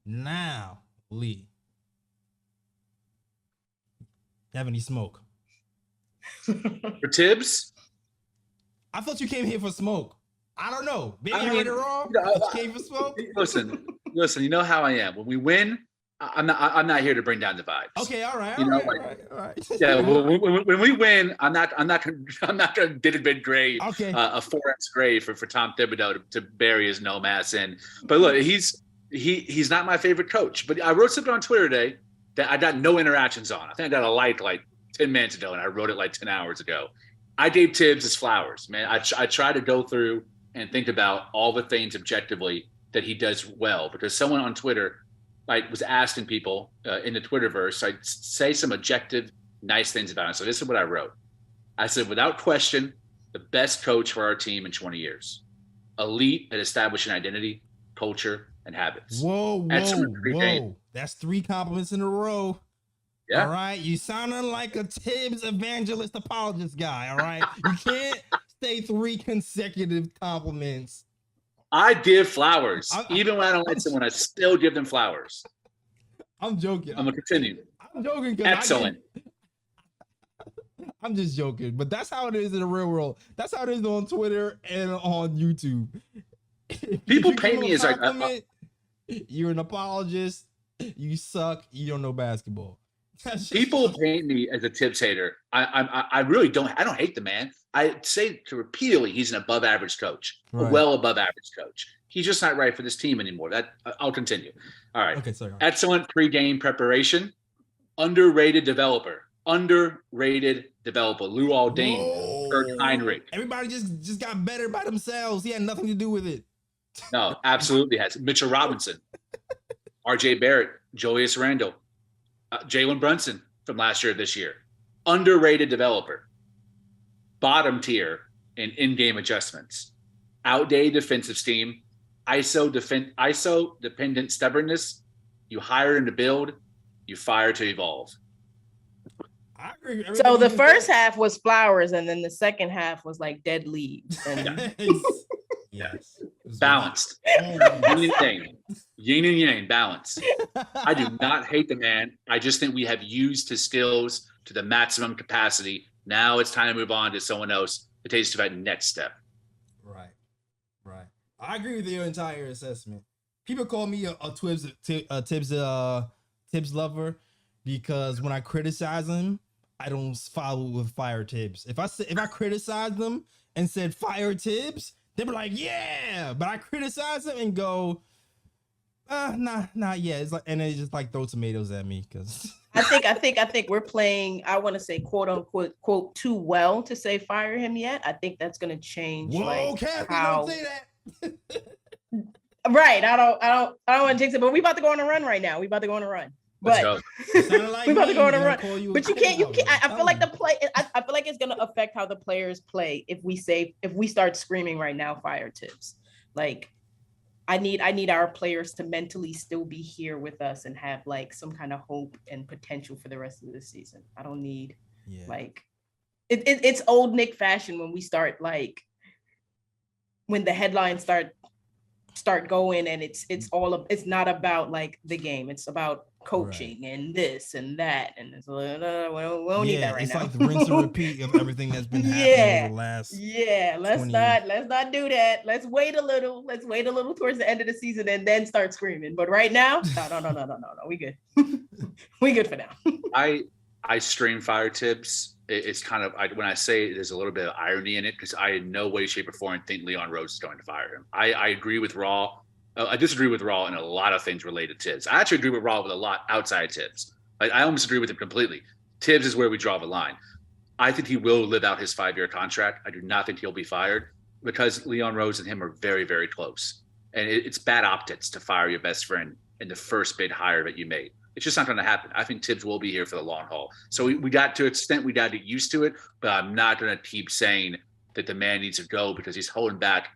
Now, Lee. Have any smoke? For Thibs? I thought you came here for smoke. I don't know. Maybe I mean, read it wrong. you know, You came for smoke. Listen. You know how I am. When we win, I'm not here to bring down the vibes. Okay, all right. Yeah, when we win, I'm not gonna dig a big grave, okay. A 4X grave for Tom Thibodeau to bury his no mass in. But look, he's not my favorite coach. But I wrote something on Twitter today that I got no interactions on. I think I got a like 10 minutes ago, and I wrote it like 10 hours ago. I gave Thibs his flowers, man. I try to go through and think about all the things objectively that he does well, because someone on Twitter was asking people in the Twitterverse, I'd say some objective, nice things about him. So this is what I wrote. I said, without question, the best coach for our team in 20 years. Elite at establishing identity, culture, and habits. Whoa. That's 3 compliments in a row. Yeah. All right. You sounding like a Thibs evangelist apologist guy. All right. You can't say 3 consecutive compliments. I give flowers. Even when I don't like someone, I still give them flowers. I'm joking. I'm going to continue. I'm joking. Excellent. I'm just joking. But that's how it is in the real world. That's how it is on Twitter and on YouTube. People pay me as you're an apologist. You suck. You don't know basketball. People paint me as a Thibs hater. I really don't. I don't hate the man. I say to repeatedly, he's an above average coach, right. A well above average coach. He's just not right for this team anymore. That I'll continue. All right. Okay. Sorry. Excellent pregame preparation. Underrated developer. Lou Aldane. Kirk Heinrich. Everybody just got better by themselves. He had nothing to do with it. No, absolutely has. Mitchell Robinson, R.J. Barrett, Julius Randle. Jalen Brunson from last year, this year. Underrated developer. Bottom tier in in-game adjustments. Outdated defensive scheme. ISO dependent stubbornness. You hire him to build. You fire to evolve. I agree. So the first half was flowers, and then the second half was like dead leaves. And yes. Balanced. Yin and yang, balance. I do not hate the man. I just think we have used his skills to the maximum capacity. Now it's time to move on to someone else to take us to that next step. Right. I agree with your entire assessment. People call me a Thibs lover because when I criticize him, I don't follow with fire Thibs. If I criticize them and said fire Thibs, they were like, yeah, but I criticize them and go, nah, yeah. It's like, and they just like throw tomatoes at me because I think we're playing, I want to say quote unquote quote too well to say fire him yet. I think that's gonna change. Whoa, Kathy, don't say that. Right. I don't want to jinx it, but we about to go on a run right now. But we about to go on a run. But you can't. I feel like I feel like it's gonna affect how the players play if we start screaming right now, fire Thibs. Like, I need our players to mentally still be here with us and have like some kind of hope and potential for the rest of the season. I don't need it's old Knick fashion when we start when the headlines start going and it's not about like the game. It's about coaching and this and that, and it's we don't need that right now. It's like the rinse and repeat of everything that's been happening over the last. Yeah, let's not do that. Let's wait a little towards the end of the season and then start screaming. But right now, no, we good. We good for now. I stream fire Thibs. It's kind of when I say it, there's a little bit of irony in it because I in no way, shape, or form think Leon Rose is going to fire him. I agree with Raw. I disagree with Raw in a lot of things related to Thibs. I actually agree with Raw with a lot outside Thibs. I almost agree with him completely. Thibs is where we draw the line. I think he will live out his 5-year contract. I do not think he'll be fired because Leon Rose and him are very, very close. And it's bad optics to fire your best friend in the first big hire that you made. It's just not going to happen. I think Thibs will be here for the long haul. So we got to an extent, we got to get used to it, but I'm not going to keep saying that the man needs to go because he's holding back,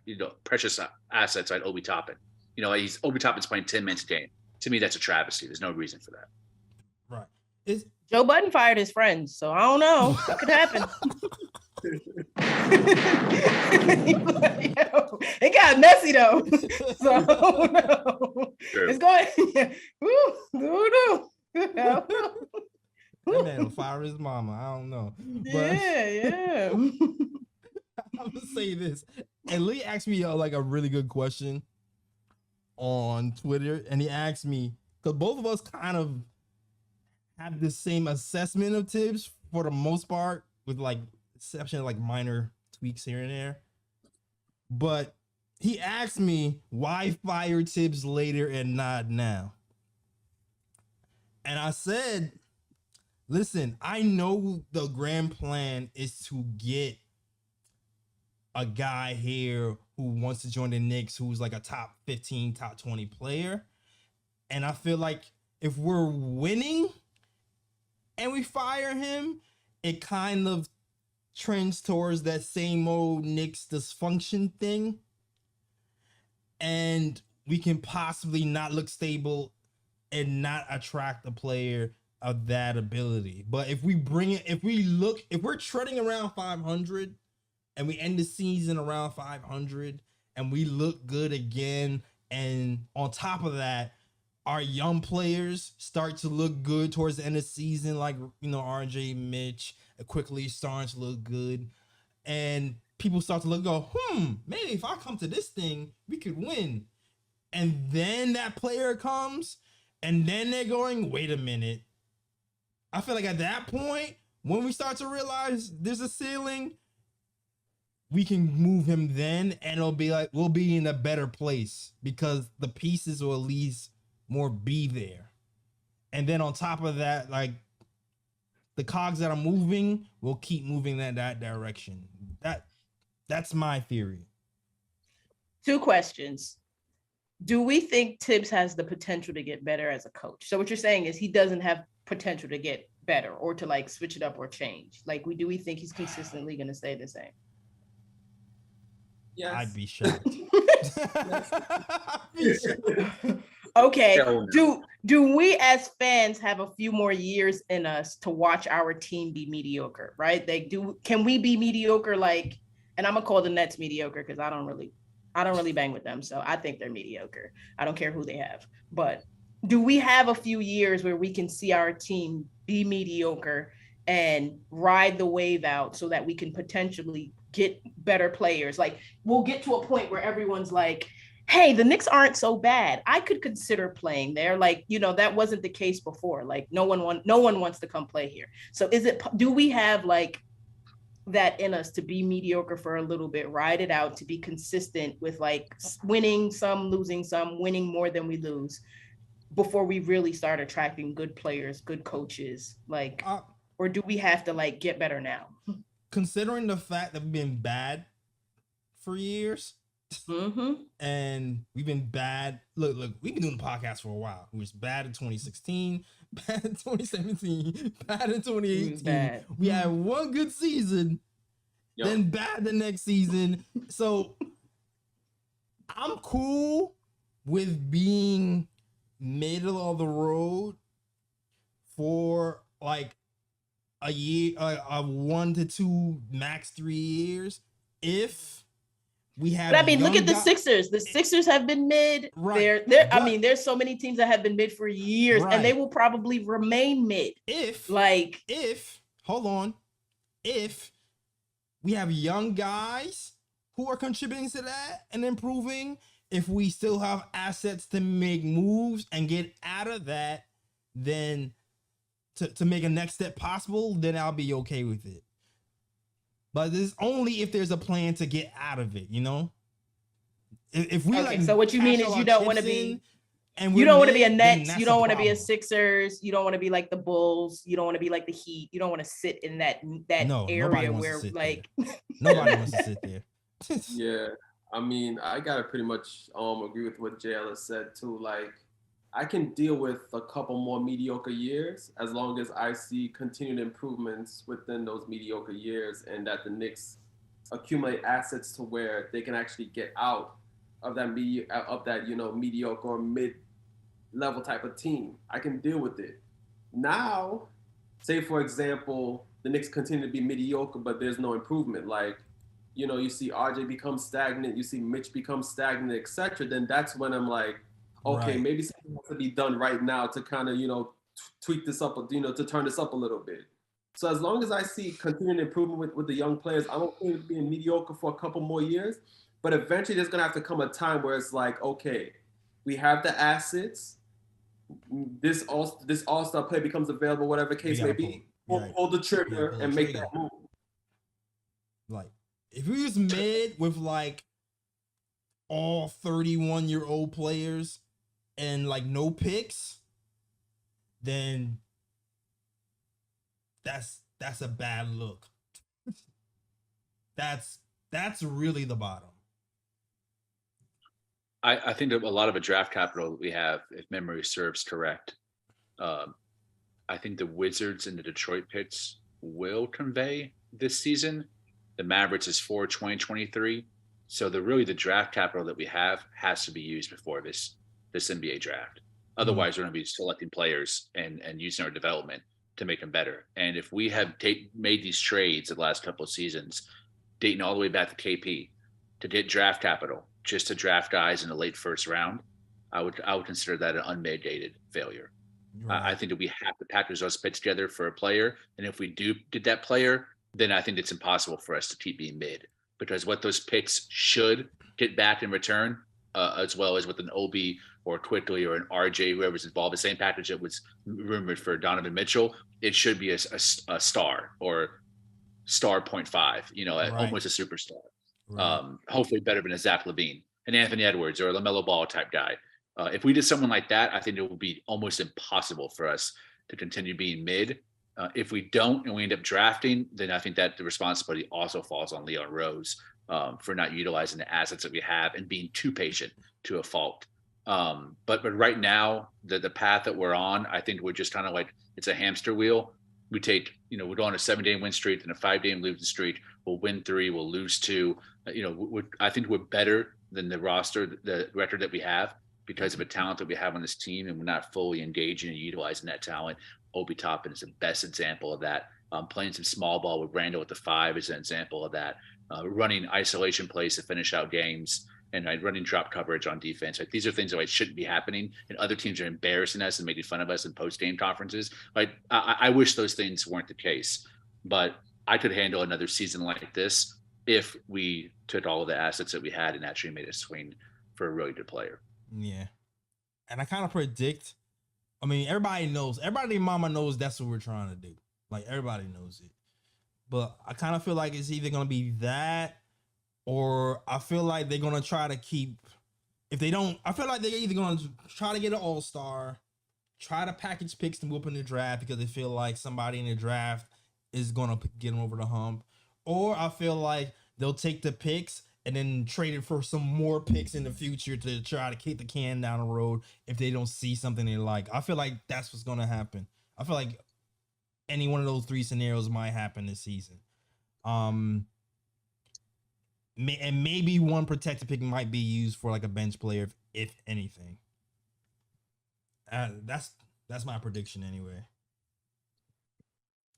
precious assets like Obi Toppin. Obi Toppin's playing 10 minutes a game. To me, that's a travesty. There's no reason for that. Right. Joe Budden fired his friends, so I don't know. What could happen? It got messy though. So no. It's going. That man will fire his mama. I don't know. But Yeah. I'm gonna say this. And Lee asked me like a really good question on Twitter, and he asked me because both of us kind of have the same assessment of Thibs for the most part, with like exception of like minor tweaks here and there. But he asked me why fire Thibs later and not now. And I said, listen, I know the grand plan is to get a guy here who wants to join the Knicks, who's like a top 15, top 20 player. And I feel like if we're winning and we fire him, it kind of trends towards that same old Knicks dysfunction thing. And we can possibly not look stable and not attract a player of that ability. But if we bring it, if we're treading around 500 and we end the season around 500 and we look good again, and on top of that, our young players start to look good towards the end of the season, like, you know, RJ, Mitch, quickly starting to look good, and people start to go, maybe if I come to this thing, we could win. And then that player comes, and then they're going, wait a minute. I feel like at that point, when we start to realize there's a ceiling, we can move him then, and it'll be like we'll be in a better place because the pieces will at least more be there. And then on top of that, like the cogs that are moving will keep moving that direction. That's my theory. 2 questions. Do we think Thibs has the potential to get better as a coach? So what you're saying is he doesn't have potential to get better or to like switch it up or change. Like do we think he's consistently going to stay the same? Yes. I'd be shocked. Okay. Do we as fans have a few more years in us to watch our team be mediocre, right? Can we be mediocre? Like, and I'm gonna call the Nets mediocre because I don't really bang with them. So I think they're mediocre. I don't care who they have. But do we have a few years where we can see our team be mediocre and ride the wave out so that we can potentially get better players? Like we'll get to a point where everyone's like, hey, the Knicks aren't so bad. I could consider playing there. Like, you know, that wasn't the case before. Like no one wants to come play here. So do we have like that in us to be mediocre for a little bit, ride it out, to be consistent with like winning some, losing some, winning more than we lose before we really start attracting good players, good coaches, like, or do we have to like get better now? Considering the fact that we've been bad for years, and we've been bad. Look, we've been doing the podcast for a while. We was bad in 2016, bad in 2017, bad in 2018. We had one good season, then bad the next season. So I'm cool with being middle of the road for like a year, a 1 to 2, max 3 years. If we have, but I mean, look at the Sixers. The Sixers have been mid. Right. I mean, there's so many teams that have been mid for years, and they will probably remain mid. If we have young guys who are contributing to that and improving, if we still have assets to make moves and get out of that, then to make a next step possible, then I'll be okay with it. But it's only if there's a plan to get out of it, you know? If we so what you mean is you don't want to be, you don't want to be a Nets, you don't want to be a Sixers, you don't want to be like the Bulls, you don't want to be like the Heat, you don't want to sit in that area where like nobody wants to sit there. Yeah, I mean, I gotta pretty much agree with what J. Ellis said too. Like, I can deal with a couple more mediocre years as long as I see continued improvements within those mediocre years, and that the Knicks accumulate assets to where they can actually get out of that mediocre or mid-level type of team. I can deal with it. Now, say for example, the Knicks continue to be mediocre, but there's no improvement. Like you see RJ become stagnant, you see Mitch become stagnant, etc., then that's when I'm like, okay, Right. maybe something has to be done right now to kind of, tweak this up, to turn this up a little bit. So as long as I see continued improvement with the young players, I'm okay with being mediocre for a couple more years. But eventually there's going to have to come a time where it's like, okay, we have the assets. This all-star play becomes available, whatever case may be. Pull the trigger and make that move. Like, if we was mid with like all 31-year-old players and like no picks, then that's a bad look. that's really the bottom. I think that a lot of the draft capital we have, if memory serves correct, I think the Wizards and the Detroit picks will convey this season. The Mavericks is for 2023. So the draft capital that we have has to be used before this NBA draft. Otherwise, we're going to be selecting players and using our development to make them better. And if we have made these trades the last couple of seasons, dating all the way back to KP, to get draft capital just to draft guys in the late first round, I would consider that an unmitigated failure. Right. I think that we have to package those picks together for a player, and if we do get that player, then I think it's impossible for us to keep being mid, because what those picks should get back in return, as well as with an Obi or Quickly or an RJ, whoever's involved, the same package that was rumored for Donovan Mitchell, it should be a star or star 0.5, right. Almost a superstar. Right. Hopefully better than a Zach LaVine, an Anthony Edwards, or a LaMelo Ball type guy. If we did someone like that, I think it would be almost impossible for us to continue being mid. If we don't and we end up drafting, then I think that the responsibility also falls on Leon Rose for not utilizing the assets that we have and being too patient to a fault. But right now, the path that we're on, I think we're just kind of like, it's a hamster wheel. We take, we go on a 7-game win streak and a 5-game losing streak. We'll win 3, we'll lose 2. I think we're better than the roster, the record that we have, because of the talent that we have on this team, and we're not fully engaging and utilizing that talent. Obi Toppin is the best example of that. Playing some small ball with Randall at the 5 is an example of that. Running isolation plays to finish out games, and running drop coverage on defense. Like, these are things that shouldn't be happening, and other teams are embarrassing us and making fun of us in post-game conferences. Like, I wish those things weren't the case, but I could handle another season like this if we took all of the assets that we had and actually made a swing for a really good player. Yeah. And I kind of predict, everybody mama knows that's what we're trying to do. Like, everybody knows it. But I kind of feel like it's either going to be that, or I feel like they're going to try to keep, if they don't, I feel like they're either going to try to get an all-star, try to package picks to move up in the draft because they feel like somebody in the draft is going to get them over the hump. Or I feel like they'll take the picks and then trade it for some more picks in the future to try to kick the can down the road if they don't see something they like. I feel like that's what's going to happen. I feel like any one of those 3 scenarios might happen this season. And maybe one protected pick might be used for like a bench player, if anything. That's my prediction anyway.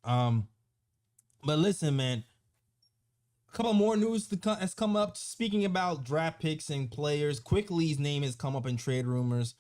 But listen, man, a couple more news has come up. Speaking about draft picks and players, Quickly's name has come up in trade rumors.